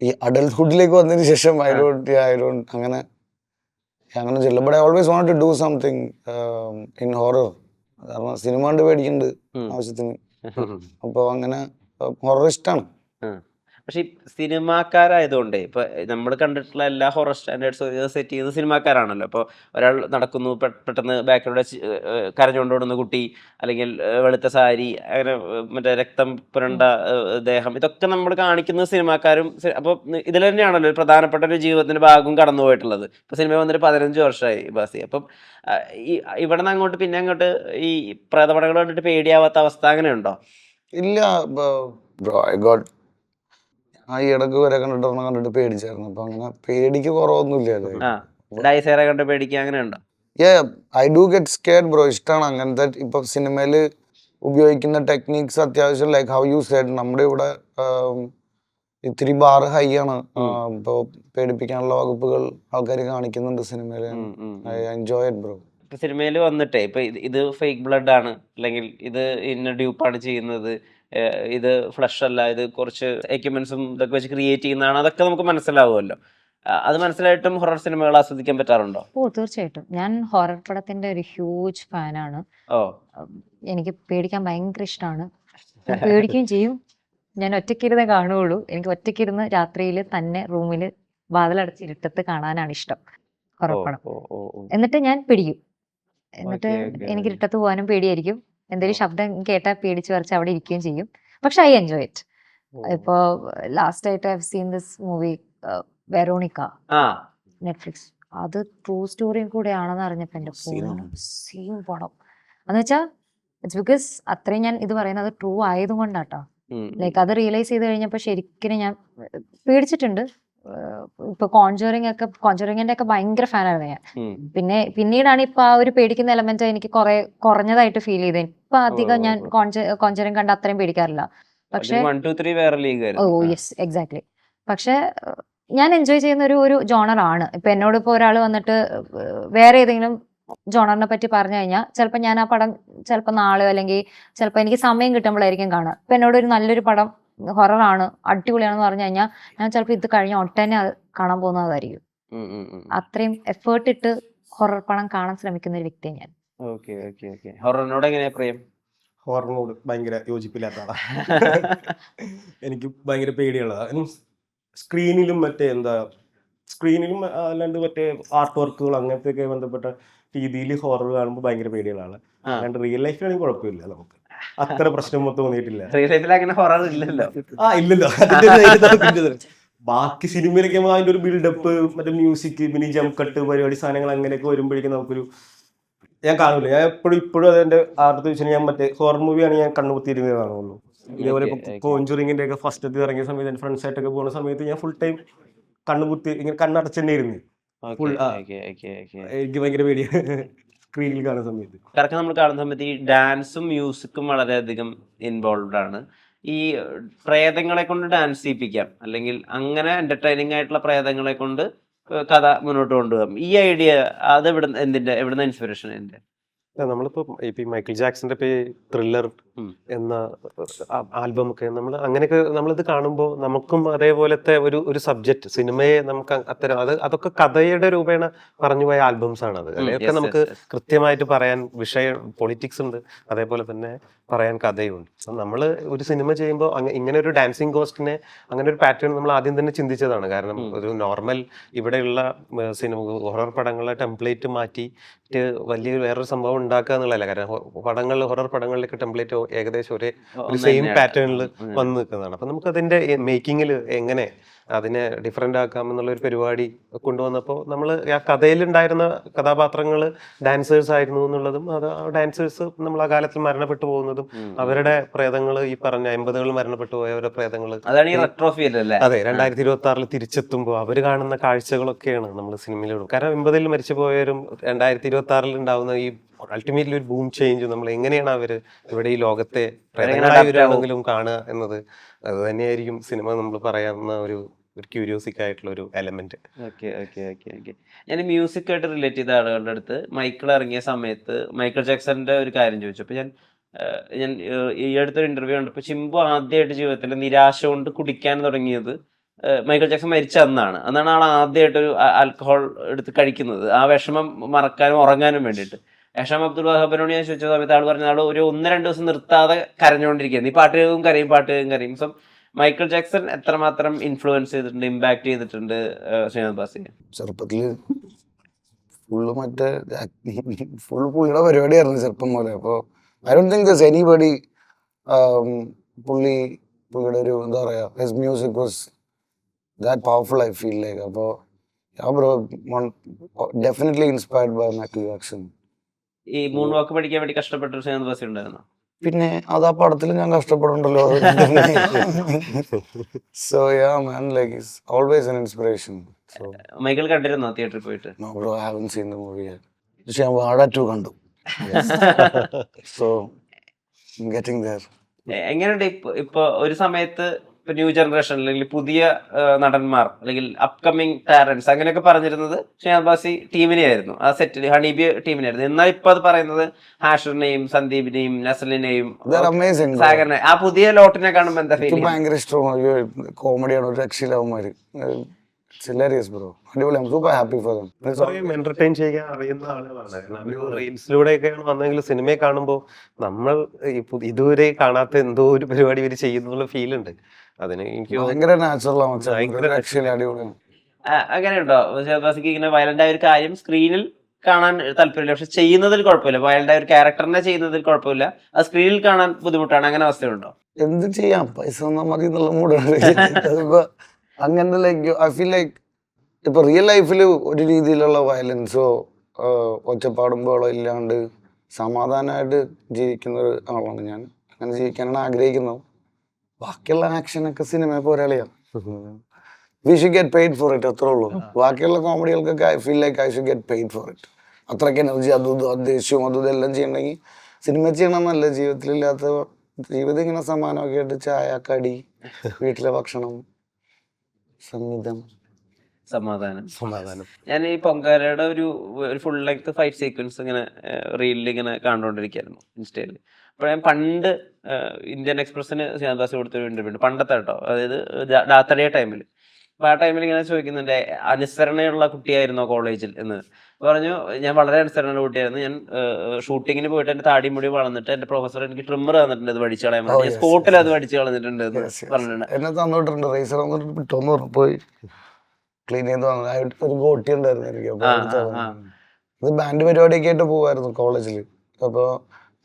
ഈ അഡൽട്ട്ഹുഡിലേക്ക് വന്നതിന് ശേഷം ഐ ഡോണ്ട് അങ്ങനെ ചെയ്യില്ല. But I always want to do something in horror. കാരണം സിനിമ കണ്ട് പേടിക്കുന്നുണ്ട് ആവശ്യത്തിന്. അപ്പോൾ അങ്ങനെ ഹൊറർ ഇഷ്ടമാണ്. പക്ഷെ ഈ സിനിമാക്കാരായതുകൊണ്ടേ ഇപ്പൊ നമ്മൾ കണ്ടിട്ടുള്ള എല്ലാ ഹൊറർ സ്റ്റാൻഡേർഡ്സും സെറ്റ് ചെയ്യുന്നത് സിനിമാക്കാരാണല്ലോ. അപ്പോൾ ഒരാൾ നടക്കുന്നു, പെട്ടെന്ന് ബാക്കിലൂടെ കരഞ്ഞുകൊണ്ടോടുന്ന കുട്ടി, അല്ലെങ്കിൽ വെളുത്ത സാരി, അങ്ങനെ മറ്റേ രക്തം പുരണ്ട ദേഹം, ഇതൊക്കെ നമ്മൾ കാണിക്കുന്നത് സിനിമാക്കാരും. അപ്പോൾ ഇതിൽ തന്നെയാണല്ലോ ഒരു പ്രധാനപ്പെട്ട ഒരു ജീവിതത്തിന്റെ ഭാഗവും കടന്നു പോയിട്ടുള്ളത്. ഇപ്പൊ സിനിമ വന്നിട്ട് 15 വർഷമായി ബാസി. അപ്പം ഈ ഇവിടെ നിന്ന് അങ്ങോട്ട് പിന്നെ അങ്ങോട്ട് ഈ പ്രേതപടങ്ങൾ കണ്ടിട്ട് പേടിയാവാത്ത അവസ്ഥ അങ്ങനെ ഉണ്ടോ? ഇല്ല ബ്രോ, ഐ ഗോട്ട് ഈ ഇടക്ക് വരെ കണ്ടിട്ട് പേടിച്ചായിരുന്നു. അപ്പൊ അങ്ങനെ പേടിക്ക് കുറവൊന്നുമില്ല. ഡൈസേറെ കണ്ട് പേടിക്കുക അങ്ങനെ ഉണ്ടോ? I do get scared bro. ഇഷ്ടമാണ് അങ്ങനത്തെ. ഇപ്പൊ സിനിമയിൽ ഉപയോഗിക്കുന്ന ടെക്നിക്സ് അത്യാവശ്യം ലൈക്ക് ഹൗ യു സെഡ്, നമ്മുടെ ഇവിടെ ഇത്തിരി ബാർ ഹൈ ആണ്. ഇപ്പൊ പേടിപ്പിക്കാനുള്ള വകുപ്പുകൾ ആൾക്കാർ കാണിക്കുന്നുണ്ട് സിനിമയിൽ. I enjoy it bro. ഇപ്പൊ സിനിമയിൽ വന്നിട്ടേ ഇപ്പൊ ഇത് ഫേക്ക് ബ്ലഡ് ആണ്, അല്ലെങ്കിൽ ഇത് ഇന്ന ഡ്യൂപ്പാണ് ചെയ്യുന്നത്, ഇത് ഫ്ലഷ് അല്ല, ഇത് കുറച്ച് എക്യുപ്മെന്റ്സും ഇതൊക്കെ വെച്ച് ക്രിയേറ്റ് ചെയ്യുന്നതാണ്, അതൊക്കെ നമുക്ക് മനസ്സിലാവുമല്ലോ. അത് മനസ്സിലായിട്ടും ഹൊറർ സിനിമകൾ ആസ്വദിക്കാൻ പറ്റാറുണ്ടോ? തീർച്ചയായിട്ടും. ഞാൻ ഹൊറർ പടത്തിന്റെ ഒരു ഹ്യൂജ് ഫാനാണ്. എനിക്ക് പേടിക്കാൻ ഭയങ്കര ഇഷ്ടമാണ്. പേടിക്കുകയും ചെയ്യും. ഞാൻ ഒറ്റയ്ക്കിരുന്നേ കാണുകയുള്ളൂ. എനിക്ക് ഒറ്റയ്ക്കിരുന്ന് രാത്രിയിൽ തന്നെ റൂമിൽ വാതിലടച്ച് ഇരുട്ടത്ത് കാണാനാണ് ഇഷ്ടം ഹൊറർ പടം. എന്നിട്ട് ഞാൻ പേടിക്കും. എന്നിട്ട് എനിക്ക് ഇരുട്ടത്ത് പോകാനും പേടിയായിരിക്കും. എന്തെങ്കിലും ശബ്ദം കേട്ടാൽ പേടിച്ച് വരച്ച് അവിടെ ഇരിക്കുകയും ചെയ്യും. പക്ഷെ ഐ എൻജോയ് ഇറ്റ്. ഇപ്പോ ലാസ്റ്റ് ആയിട്ട് I have seen this movie Veronica, Netflix. അത് ട്രൂ സ്റ്റോറിയും കൂടെ ആണെന്ന് അറിഞ്ഞപ്പോ എന്റെ സെയിം പടം എന്ന് വെച്ചാൽ ഇറ്റ്സ് ബിക്കോസ് അത്രയും ഞാൻ ഇത് പറയുന്നത് ട്രൂ ആയതുകൊണ്ടാട്ടോ. ലൈക്ക് അത് റിയലൈസ് ചെയ്ത് കഴിഞ്ഞപ്പോ ശരിക്കും ഞാൻ പേടിച്ചിട്ടുണ്ട്. ഇപ്പൊ കോൺജറിങ്ങിന്റെ ഒക്കെ ഭയങ്കര ഫാനായിരുന്നു ഞാൻ. പിന്നീടാണ് ഇപ്പൊ ആ ഒരു പേടിക്കുന്ന എലമെന്റ് എനിക്ക് കുറെ കുറഞ്ഞതായിട്ട് ഫീൽ ചെയ്തത്. ഇപ്പൊ അധികം ഞാൻ കോൺജറിങ് കണ്ട അത്രയും പേടിക്കാറില്ല. പക്ഷെ യെസ്, എക്സാക്ട്ലി. പക്ഷെ ഞാൻ എൻജോയ് ചെയ്യുന്ന ഒരു ജോണർ ആണ്. ഇപ്പൊ എന്നോട് ഇപ്പൊ ഒരാൾ വന്നിട്ട് വേറെ ഏതെങ്കിലും ജോണറിനെ പറ്റി പറഞ്ഞു കഴിഞ്ഞാൽ ചിലപ്പോൾ ഞാൻ ആ പടം ചിലപ്പോൾ നാളെ അല്ലെങ്കിൽ ചിലപ്പോൾ എനിക്ക് സമയം കിട്ടുമ്പോഴായിരിക്കും കാണുക. ഇപ്പൊ എന്നോട് ഒരു നല്ലൊരു പടം ഹൊററാണ്, അടിപൊളിയാണെന്ന് പറഞ്ഞു കഴിഞ്ഞാൽ ഞാൻ ചിലപ്പോൾ ഇത് കഴിഞ്ഞ ഒട്ടനെ അത് കാണാൻ പോകുന്നതായിരിക്കും. അത്രയും എഫേർട്ട് ഇട്ട് ഹൊറർ പടം കാണാൻ ശ്രമിക്കുന്ന ഒരു വ്യക്തിയാണ് ഞാൻ. ഹൊററിനോട് എങ്ങനെയാ പ്രിയം? ഹൊററിനോട് ഭയങ്കര യോജിപ്പില്ലാത്ത ആളാ. എനിക്ക് ഭയങ്കര പേടിയുള്ളതാണ്. സ്ക്രീനിലും സ്ക്രീനിലും അല്ലാണ്ട് മറ്റേ ആർട്ട് വർക്കുകൾ അങ്ങനത്തെയൊക്കെ ബന്ധപ്പെട്ട രീതിയിൽ ഹൊറർ കാണുമ്പോൾ ഭയങ്കര പേടികളാണ്. അല്ലാണ്ട് റിയൽ ലൈഫിലാണെങ്കിൽ കുഴപ്പമില്ല, നമുക്ക് അത്ര പ്രശ്നം തോന്നിയിട്ടില്ല. ഇല്ലല്ലോ. ബാക്കി സിനിമയിലൊക്കെ അതിന്റെ ഒരു ബിൽഡപ്പ്, മറ്റേ മ്യൂസിക്, മിനി ജംപ് കട്ട് പരിപാടി സാധനങ്ങൾ അങ്ങനെയൊക്കെ വരുമ്പോഴേക്കും നമുക്കൊരു ഞാൻ കാണൂല. ഞാൻ ഇപ്പോഴും അതെന്റെ ആർട്ട് വെച്ചാൽ ഞാൻ മറ്റേ ഹൊറർ മൂവിയാണ് ഞാൻ കണ്ണുകുത്തിയിരുന്നേ കാണുള്ളൂ. ഇതേപോലെ കോഞ്ചറിങ്ങിന്റെ ഒക്കെ ഫസ്റ്റ് ഇറങ്ങിയ സമയത്ത് എന്റെ ഫ്രണ്ട്സ് ആയിട്ടൊക്കെ പോകുന്ന സമയത്ത് ഞാൻ ഫുൾ ടൈം കണ്ണുകുത്തി ഇങ്ങനെ കണ്ണടച്ചെന്നെ ഇരുന്നു. എനിക്ക് ഭയങ്കര പേടിയാണ് സ്ക്രീനിൽ കാണുന്ന സമയത്ത്. കറക്റ്റ് നമ്മൾ കാണുന്ന സമയത്ത് ഈ ഡാൻസും മ്യൂസിക്കും വളരെയധികം ഇൻവോൾവ്ഡ് ആണ്. ഈ പ്രേതങ്ങളെ കൊണ്ട് ഡാൻസ് ചെയ്യിപ്പിക്കാം, അല്ലെങ്കിൽ അങ്ങനെ എന്റർടൈനിങ് ആയിട്ടുള്ള പ്രേതങ്ങളെ കൊണ്ട് കഥ മുന്നോട്ട് കൊണ്ടുപോകാം. ഈ ഐഡിയ അത് എവിടുന്ന ഇൻസ്പിറേഷൻ? നമ്മളിപ്പോ ഇപ്പൊ മൈക്കിൾ ജാക്സന്റെ ഇപ്പൊ ത്രില്ലർ എന്ന ആൽബം ഒക്കെ അങ്ങനെയൊക്കെ നമ്മളിത് കാണുമ്പോൾ നമുക്കും അതേപോലത്തെ ഒരു സബ്ജക്ട് സിനിമയെ നമുക്ക് അത്തരം അതൊക്കെ കഥയുടെ രൂപേണ പറഞ്ഞു പോയ ആൽബംസ് ആണ്. അത് അതൊക്കെ നമുക്ക് കൃത്യമായിട്ട് പറയാൻ വിഷയം പൊളിറ്റിക്സ് ഉണ്ട്, അതേപോലെ തന്നെ പറയാൻ കഥയുണ്ട്. നമ്മൾ ഒരു സിനിമ ചെയ്യുമ്പോൾ ഇങ്ങനെ ഒരു ഡാൻസിങ് കോസ്റ്റിനെ അങ്ങനെ ഒരു പാറ്റേൺ നമ്മൾ ആദ്യം തന്നെ ചിന്തിച്ചതാണ്. കാരണം ഒരു നോർമൽ ഇവിടെയുള്ള സിനിമ ഹൊറർ പടങ്ങളെ ടെംപ്ലേറ്റ് മാറ്റിയിട്ട് വലിയ വേറൊരു സംഭവം ഉണ്ടാക്കുക എന്നുള്ളതല്ല. കാരണം ഹൊറർ പടങ്ങളിലേക്ക് ടെംപ്ലേറ്റ് ഏകദേശം ഒരു സെയിം പാറ്റേണിൽ വന്ന് നിൽക്കുന്നതാണ്. അപ്പൊ നമുക്ക് അതിന്റെ മേക്കിങ്ങിൽ എങ്ങനെ അതിനെ ഡിഫറെന്റ് ആക്കാം എന്നുള്ള ഒരു പരിപാടി കൊണ്ടുവന്നപ്പോൾ നമ്മൾ ആ കഥയിലുണ്ടായിരുന്ന കഥാപാത്രങ്ങൾ ഡാൻസേഴ്സ് ആയിരുന്നു എന്നുള്ളതും, അത് ആ ഡാൻസേഴ്സ് നമ്മൾ ആ കാലത്തിൽ മരണപ്പെട്ടു പോകുന്നതും അവരുടെ പ്രേതങ്ങൾ ഈ പറഞ്ഞ 80കളിൽ മരണപ്പെട്ടു പോയവരുടെ പ്രേതങ്ങൾ അതെ 2026 തിരിച്ചെത്തുമ്പോൾ അവർ കാണുന്ന കാഴ്ചകളൊക്കെയാണ് നമ്മൾ സിനിമയിലിടും. കാരണം 80ൽ മരിച്ചു പോയവരും 2026 ഉണ്ടാവുന്ന ഈ അൾട്ടിമേറ്റ്ലി ഒരു ബൂം ചേഞ്ച് നമ്മൾ എങ്ങനെയാണ് അവര് ഇവിടെ ഈ ലോകത്തെ പ്രേതങ്ങളായവരാണെങ്കിലും കാണുക എന്നത് അത് തന്നെയായിരിക്കും സിനിമ നമ്മൾ പറയാവുന്ന ഒരു ക്യൂരിയോസിക് ആയിട്ടുള്ള ഒരു എലമെന്റ്. ഞാൻ മ്യൂസിക് ആയിട്ട് റിലേറ്റ് ചെയ്ത ആളുകളുടെ അടുത്ത് മൈക്കിൾ ഇറങ്ങിയ സമയത്ത് മൈക്കിൾ ജാക്സന്റെ ഒരു കാര്യം ചോദിച്ചു. അപ്പൊ ഞാൻ ഈ അടുത്തൊരു ഇന്റർവ്യൂ കണ്ടപ്പോൾ ചിമ്പു ആദ്യമായിട്ട് ജീവിതത്തിൽ നിരാശ കൊണ്ട് കുടിക്കാൻ തുടങ്ങിയത് മൈക്കിൾ ജാക്സൺ മരിച്ച അന്നാണ് ആൾ ആദ്യമായിട്ടൊരു ആൽക്കഹോൾ എടുത്ത് കഴിക്കുന്നത്, ആ വിഷമം മറക്കാനും ഉറങ്ങാനും വേണ്ടിയിട്ട്. ഹേഷാം അബ്ദുൾ വഹാബിനോട് ഞാൻ ചോദിച്ച സമയത്ത് ആൾ പറഞ്ഞ ആൾ ഒരു 1-2 ദിവസം നിർത്താതെ കരഞ്ഞുകൊണ്ടിരിക്കുകയാണ്. ഈ പാട്ട് കരയും. സോ മൈക്കിൾ ജാക്സൺ എത്രമാത്രം ഇൻഫ്ലുവൻസ് ചെയ്തിട്ടുണ്ട്, ഇമ്പാക്ട് ചെയ്തിട്ടുണ്ട് ശ്രീനാഥ് ബാസിയെ? ചെറുപ്പത്തില് ഫുള്ള് ഫുൾ പുള്ളിയുടെ പരിപാടിയായിരുന്നു ചെറുപ്പം പോലെ. അപ്പോൾ I don't think does anybody പുള്ളിയുടെ ഒരു എന്താ പറയാ, his music was that powerful, I feel like. അപ്പോൾ definitely inspired by Michael Jackson. ഈ മൂൺ വാക്ക് പഠിക്കാൻ വേണ്ടി കഷ്ടപ്പെട്ട ശ്രീനാഥ് ബാസി ഉണ്ടായിരുന്നു. പിന്നെ അത് ആ പടത്തിൽ ഞാൻ കഷ്ടപ്പെടുന്നുണ്ടല്ലോ. So ya man, like is always an inspiration. So Michael കണ്ടിരുന്നോ തിയേറ്ററിൽ പോയിട്ട്? No bro, I haven't seen the movie yet. പക്ഷെ ഞാൻ വാഴ 2 കണ്ടു. So getting there. എങ്ങനെയുണ്ട് ഇപ്പൊ ഒരു സമയത്ത് ഇപ്പൊ ന്യൂ ജനറേഷൻ അല്ലെങ്കിൽ പുതിയ നടന്മാർ അല്ലെങ്കിൽ അപ്കമിങ് ടാലന്റ്സ് അങ്ങനെയൊക്കെ പറഞ്ഞിരുന്നത് ശ്രീനാഥ് ബാസി ടീമിനെയായിരുന്നു, ആ സെറ്റിൽ ഹണീബി ടീമിനായിരുന്നു. എന്നാൽ ഇപ്പൊ അത് പറയുന്നത് ഹാഷറിനെയും സന്ദീപിനെയും നസലിനെയും സാഗറിനെ, ആ പുതിയ ലോട്ടിനെ കാണുമ്പോൾ എന്താ ഫീൽ? ഭയങ്കര ഇഷ്ടമാണ്, കോമഡിയാണ്, ഒരു രക്ഷയിലാവന്മാര്. അടിപൊളിയാണ്, super happy for them. Entertain ചെയ്യാൻ അറിയുന്ന ആളുകളാണ്. റീൽസിലൂടെയൊക്കെയാണ് വന്നെങ്കിൽ സിനിമയെ കാണുമ്പോൾ നമ്മൾ ഇതുവരെ കാണാത്ത എന്തോ ഒരു പരിപാടി ഇവര് ചെയ്യുന്നുള്ള ഫീൽ ഉണ്ട്. അതിന് എനിക്ക് ഭയങ്കര നാച്ചുറൽ ആണ്, അടിപൊളിയാണ്. അങ്ങനെയുണ്ടോ ശ്രീനാഥ് ബാസിക്ക് ഇങ്ങനെ വയലന്റ് ആയ ഒരു കാര്യം സ്ക്രീനിൽ കാണാൻ താല്പര്യമില്ല, പക്ഷെ ചെയ്യുന്നതിൽ കുഴപ്പമില്ല, വയലന്റ് ആയ ഒരു ക്യാരക്ടറിനെ ചെയ്യുന്നതിൽ കുഴപ്പമില്ല, അത് സ്ക്രീനിൽ കാണാൻ ബുദ്ധിമുട്ടാണ്, അങ്ങനെ അവസ്ഥയുണ്ടോ? എന്ത് ചെയ്യാം, പൈസ തന്നാൽ മതി എന്നുള്ള മൂടാണ്. അങ്ങനെ ലൈക്ക് ഐ ഫീൽ ലൈക്ക് ഇപ്പൊ റിയൽ ലൈഫിൽ ഒരു രീതിയിലുള്ള വയലൻസോ ഒച്ചപ്പാടും ബഹളോ ഇല്ലാണ്ട് സമാധാനമായിട്ട് ജീവിക്കുന്ന ഒരു ആളാണ് ഞാൻ. അങ്ങനെ ജീവിക്കാനാണ് ആഗ്രഹിക്കുന്നത്. ബാക്കിയുള്ള ആക്ഷനൊക്കെ സിനിമയെ പോരാളിയാണ്. We should get paid for it, അത്രേ ഉള്ളൂ. ബാക്കിയുള്ള കോമഡികൾക്കൊക്കെ I feel like I should get paid for it. അത്രയ്ക്ക് എനർജി അതും ദേഷ്യവും ഇതെല്ലാം ചെയ്യണമെങ്കിൽ സിനിമ ചെയ്യണമെന്നല്ല, ജീവിതത്തിലില്ലാത്ത ജീവിതം ഇങ്ങനെ സമാനമൊക്കെ ആയിട്ട് ചായ, കടി, വീട്ടിലെ ഭക്ഷണം, സമാധാനം. ഞാൻ ഈ പൊങ്കാലയുടെ ഒരു ഫുൾ ലെങ്ത് ഫൈറ്റ് സീക്വൻസ് ഇങ്ങനെ റീലിൽ ഇങ്ങനെ കണ്ടുകൊണ്ടിരിക്കുകയായിരുന്നു ഇൻസ്റ്റയിൽ. അപ്പോൾ ഞാൻ പണ്ട് ഇന്ത്യൻ എക്സ്പ്രസിന് ശ്രീനാഥ് ബാസി കൊടുത്തൊരു ഇന്റർവ്യൂ ഉണ്ട്, പണ്ടത്തെ കേട്ടോ, അതായത് ഡാത്തടിയ ടൈമിൽ. അപ്പോൾ ആ ടൈമിൽ ഇങ്ങനെ ചോദിക്കുന്നുണ്ട്, അനുസരണയുള്ള കുട്ടിയായിരുന്നോ കോളേജിൽ എന്ന് പറഞ്ഞു. ഞാൻ വളരെ അനുസരണയുള്ള കുട്ടിയായിരുന്നു. ഞാൻ ഷൂട്ടിങ്ങിന് പോയിട്ട് എൻ്റെ താടി മുടി വളർന്നിട്ട് എൻ്റെ പ്രൊഫസർ എനിക്ക് ട്രിമ്മർ തന്നിട്ടുണ്ട്, അത് വടിച്ചു കളയാൻ വേണ്ടി. സ്പോട്ടിൽ അത് വടിച്ചു കളഞ്ഞിട്ടുണ്ട് എന്ന് പറഞ്ഞിട്ടുണ്ട്. എന്നെ തന്നിട്ടുണ്ട്, റേസർ വന്നിട്ട് പിറ്റോന്ന് പറഞ്ഞു പോയി ക്ലീൻ ചെയ്ത് വന്നത്. ഒരു ഗോട്ടി ഉണ്ടായിരുന്നു എനിക്ക്. അത് ബാൻഡ് പരിപാടിയൊക്കെ ആയിട്ട് പോവായിരുന്നു കോളേജിൽ. അപ്പോൾ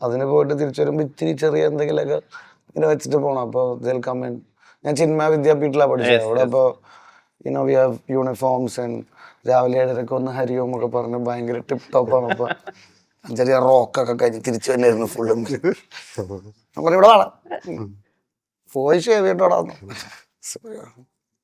അതിന് പോയിട്ട് തിരിച്ചു വരുമ്പോൾ ഇത്തിരി ചെറിയ എന്തെങ്കിലുമൊക്കെ ഇങ്ങനെ വെച്ചിട്ട് പോകണം. അപ്പോൾ ഇതിൽ കമ്മൻ ഞാൻ ചിന്മയ വിദ്യാപീഠിലാണ് പഠിച്ചത് അവിടെ. അപ്പോൾ വി ഹാവ് യൂണിഫോംസ് ആൻഡ് രാവിലെ 7:30 ഒന്ന് ഹരിയോം ഒക്കെ പറഞ്ഞ് ഭയങ്കര ടിപ്പ് ടോപ്പാണ്. അപ്പോൾ ചെറിയ റോക്കൊക്കെ കഴിഞ്ഞ് തിരിച്ചു തന്നെയായിരുന്നു ഫുള്ളും. നമ്മൾ ഇവിടെ വേണം പോയി ഷേവ് ചെയ്തിട്ടോടാന്ന്.